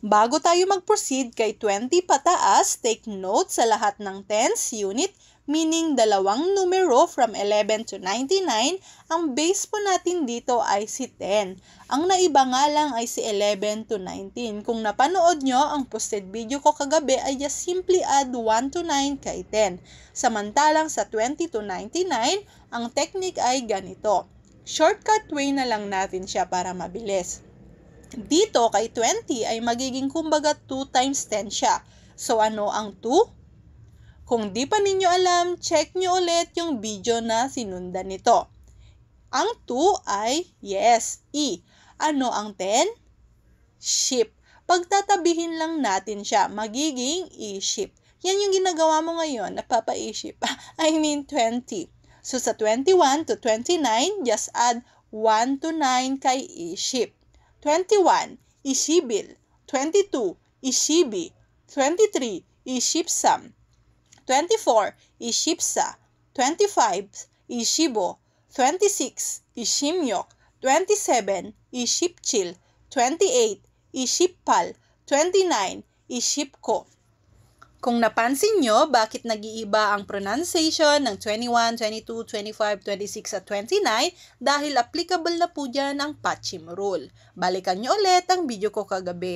Bago tayo mag-proceed kay 20 pataas, take note sa lahat ng tens unit, meaning dalawang numero from 11 to 99, ang base po natin dito ay si 10. Ang naiba nga lang ay si 11 to 19. Kung napanood nyo ang posted video ko kagabi ay just simply add 1 to 9 kay 10. Samantalang sa 20 to 99, ang technique ay ganito. Shortcut way na lang natin siya para mabilis. Dito kay 20 ay magiging kumbaga 2 times 10 siya. So ano ang 2? Kung di pa ninyo alam, check nyo ulit yung video na sinundan nito. Ang 2 ay, yes, E. Ano ang 10? Ship. Pagtatabihin lang natin siya, magiging E-ship. Yan yung ginagawa mo ngayon, napapa-E-ship. I mean 20. So sa 21 to 29, just add 1 to 9 kay E-ship. 21, Ishibil. 22, Ishibi. 23, Ishipsam. 24, Ishipsa. 25, Ishibo. 26, Ishimyok. 27, Ishipchil. 28, Ishipal. 29, Ishipko. Kung napansin nyo, bakit nag-iiba ang pronunciation ng 21, 22, 25, 26 at 29 dahil applicable na po dyan ang Pachim Rule. Balikan nyo ulit ang video ko kagabi.